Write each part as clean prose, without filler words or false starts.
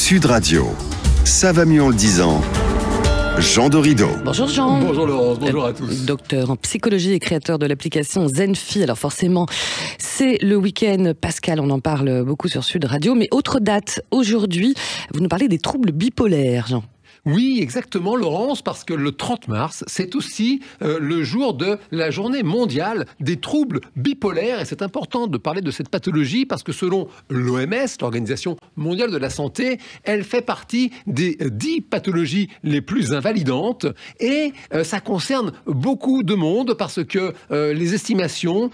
Sud Radio. Ça va mieux en le disant. Jean Dorido. Bonjour Jean. Bonjour Laurence, bonjour à tous. Docteur en psychologie et créateur de l'application Zenfi. Alors forcément, c'est le week-end pascal, on en parle beaucoup sur Sud Radio. Mais autre date, aujourd'hui, vous nous parlez des troubles bipolaires, Jean. Oui, exactement Laurence, parce que le 30 mars, c'est aussi le jour de la journée mondiale des troubles bipolaires. Et c'est important de parler de cette pathologie parce que selon l'OMS, l'Organisation mondiale de la santé, elle fait partie des 10 pathologies les plus invalidantes. Et ça concerne beaucoup de monde parce que les estimations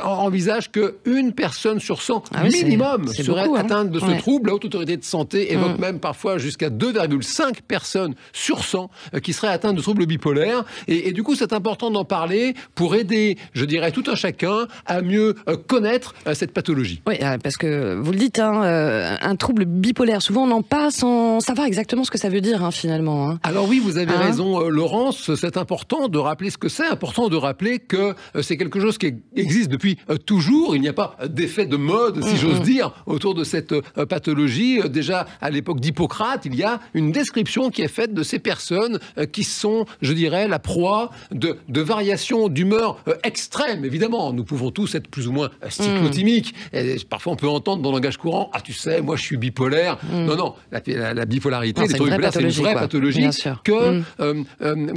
envisagent qu'une personne sur 100 minimum serait beaucoup, atteinte de ce trouble. La Haute Autorité de Santé évoque même parfois jusqu'à 2,5 personnes sur 100 qui seraient atteintes de troubles bipolaires. Et du coup, c'est important d'en parler pour aider, je dirais, tout un chacun à mieux connaître cette pathologie. Oui, parce que vous le dites, un trouble bipolaire, souvent on en parle sans savoir exactement ce que ça veut dire finalement. Alors oui, vous avez raison Laurence, c'est important de rappeler ce que c'est, important de rappeler que c'est quelque chose qui existe depuis toujours. Il n'y a pas d'effet de mode, si j'ose dire, autour de cette pathologie. Déjà à l'époque d'Hippocrate, il y a une description qui est faite de ces personnes qui sont, je dirais, la proie de variations d'humeur extrêmes. Évidemment, nous pouvons tous être plus ou moins cyclotimiques. Et parfois, on peut entendre dans le langage courant « Ah, tu sais, moi, je suis bipolaire. » Non, la bipolarité, les troubles bipolaires, c'est une vraie pathologie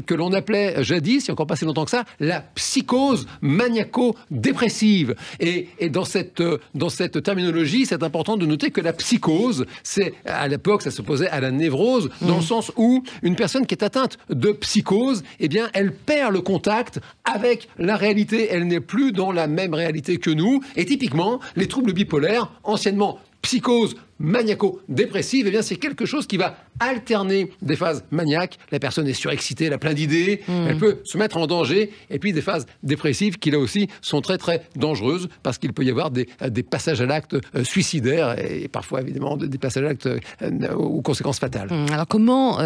que l'on appelait jadis, il n'y a encore pas si longtemps que ça, la psychose maniaco-dépressive. Et dans cette terminologie, c'est important de noter que la psychose, à l'époque, ça s'opposait à la névrose, dans le sens où une personne qui est atteinte de psychose, elle perd le contact avec la réalité. Elle n'est plus dans la même réalité que nous. Et typiquement, les troubles bipolaires, anciennement psychose maniaco-dépressive, c'est quelque chose qui va alterner des phases maniaques. La personne est surexcitée, elle a plein d'idées, elle peut se mettre en danger, et puis des phases dépressives qui là aussi sont très très dangereuses parce qu'il peut y avoir des passages à l'acte suicidaires et parfois évidemment des passages à l'acte aux conséquences fatales. Alors comment,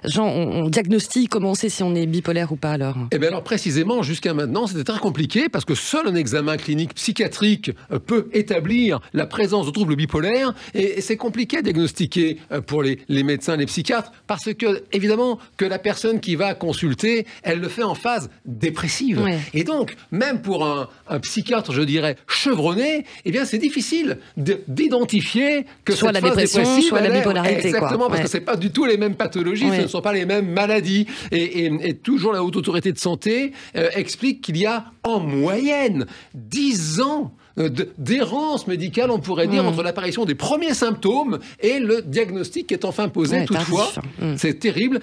Jean, on diagnostique, comment on sait si on est bipolaire ou pas alors ? Alors précisément, jusqu'à maintenant, c'était très compliqué parce que seul un examen clinique psychiatrique peut établir la présence de troubles bipolaires et c'est compliqué à diagnostiquer pour les médecins, les psychiatres, parce que, évidemment, que la personne qui va consulter, elle le fait en phase dépressive. Ouais. Et donc, même pour un psychiatre, je dirais, chevronné, c'est difficile d'identifier que soit cette la phase dépression, dépressive, soit la bipolarité. Exactement, parce que c'est pas du tout les mêmes pathologies, ce ne sont pas les mêmes maladies. Et toujours la Haute Autorité de Santé explique qu'il y a, en moyenne, 10 ans d'errance médicale, on pourrait dire, entre l'apparition des premiers symptômes et le diagnostic qui est enfin posé. Toutefois, c'est terrible.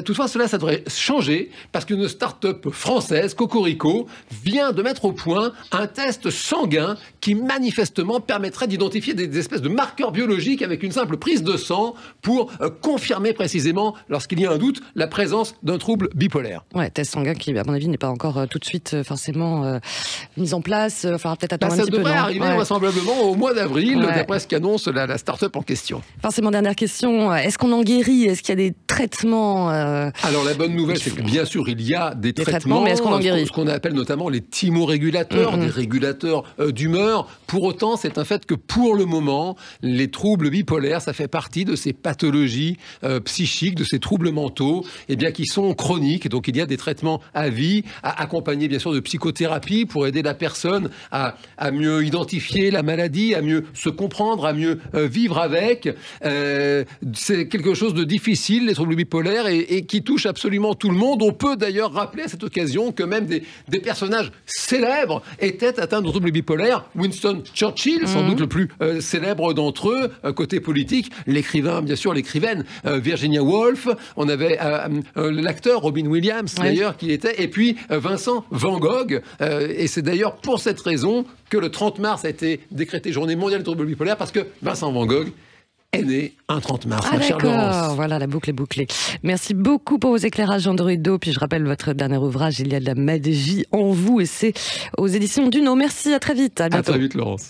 Toutefois, ça devrait changer parce qu'une start-up française, Cocorico, vient de mettre au point un test sanguin qui manifestement permettrait d'identifier des espèces de marqueurs biologiques avec une simple prise de sang pour confirmer précisément, lorsqu'il y a un doute, la présence d'un trouble bipolaire. Test sanguin qui, à mon avis, n'est pas encore tout de suite forcément mis en place. Il faudra peut-être attendre un petit peu. Ça devrait arriver vraisemblablement au mois d'avril, d'après ce qu'annonce la start-up en question. Forcément, dernière question, est-ce qu'on en guérit ? Est-ce qu'il y a des traitements Alors la bonne nouvelle, c'est que bien sûr, il y a des traitements, mais est-ce qu'on en guérit ? Ce qu'on appelle notamment les thymorégulateurs, des régulateurs d'humeur. Pour autant, c'est un fait que pour le moment, les troubles bipolaires, ça fait partie de ces pathologies psychiques, de ces troubles mentaux, qui sont chroniques. Donc il y a des traitements à vie, accompagnés bien sûr de psychothérapie pour aider la personne à mieux identifier la maladie, à mieux se comprendre, à mieux vivre avec. C'est quelque chose de difficile, les troubles bipolaires, et qui touche absolument tout le monde. On peut d'ailleurs rappeler à cette occasion que même des personnages célèbres étaient atteints de troubles bipolaires. Winston Churchill, sans doute le plus célèbre d'entre eux, côté politique, l'écrivain, bien sûr, l'écrivaine Virginia Woolf, on avait l'acteur Robin Williams, d'ailleurs, qui était, et puis Vincent Van Gogh, et c'est d'ailleurs pour cette raison que le 30 mars a été décrété journée mondiale des troubles bipolaires, parce que Vincent Van Gogh est né un 30 mars, ma chère Laurence. Voilà, la boucle est bouclée. Merci beaucoup pour vos éclairages, Jean Dorido. Puis je rappelle votre dernier ouvrage, Il y a de la magie en vous, et c'est aux éditions Duno. Merci, à très vite. À bientôt. À très vite, Laurence.